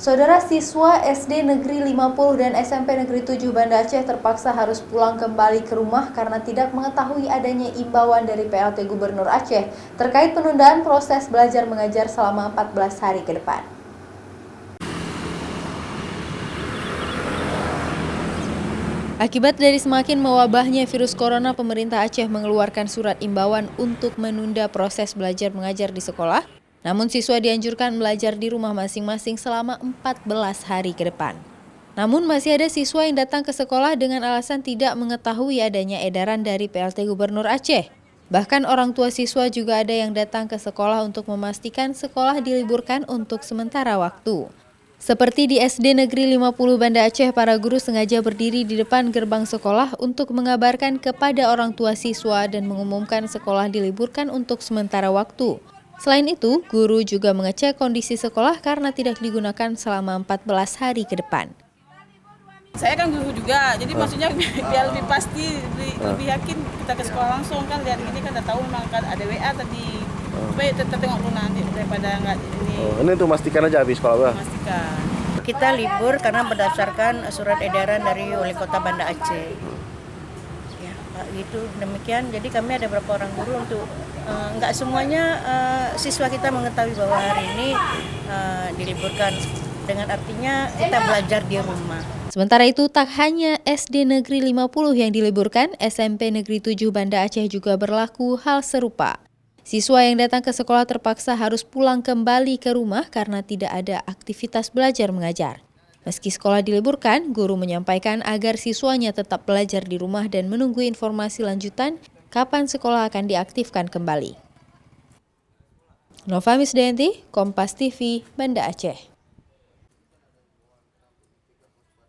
Saudara siswa SD Negeri 50 dan SMP Negeri 7 Banda Aceh terpaksa harus pulang kembali ke rumah karena tidak mengetahui adanya imbauan dari PLT Gubernur Aceh terkait penundaan proses belajar mengajar selama 14 hari ke depan. Akibat dari semakin mewabahnya virus corona, pemerintah Aceh mengeluarkan surat imbauan untuk menunda proses belajar mengajar di sekolah. Namun siswa dianjurkan belajar di rumah masing-masing selama 14 hari ke depan. Namun masih ada siswa yang datang ke sekolah dengan alasan tidak mengetahui adanya edaran dari PLT Gubernur Aceh. Bahkan orang tua siswa juga ada yang datang ke sekolah untuk memastikan sekolah diliburkan untuk sementara waktu. Seperti di SD Negeri 50 Banda Aceh, para guru sengaja berdiri di depan gerbang sekolah untuk mengabarkan kepada orang tua siswa dan mengumumkan sekolah diliburkan untuk sementara waktu. Selain itu, guru juga mengecek kondisi sekolah karena tidak digunakan selama 14 hari ke depan. Saya kan guru juga, jadi maksudnya biar lebih pasti, lebih yakin kita ke sekolah langsung kan, lihat ini kan udah tahu memang kan ada WA tadi. Supaya kita tengok dulu nanti daripada nggak ini. Ini untuk memastikan aja habis sekolah. Memastikan. Kita libur karena berdasarkan surat edaran dari Wali Kota Banda Aceh. Ya, gitu demikian. Jadi kami ada beberapa orang guru untuk nggak semuanya siswa kita mengetahui bahwa hari ini diliburkan. Dengan artinya kita belajar di rumah. Sementara itu, tak hanya SD Negeri 50 yang diliburkan, SMP Negeri 7 Banda Aceh juga berlaku hal serupa. Siswa yang datang ke sekolah terpaksa harus pulang kembali ke rumah karena tidak ada aktivitas belajar mengajar. Meski sekolah diliburkan, guru menyampaikan agar siswanya tetap belajar di rumah dan menunggu informasi lanjutan kapan sekolah akan diaktifkan kembali. Nova Misdayanti, Kompas TV, Banda Aceh.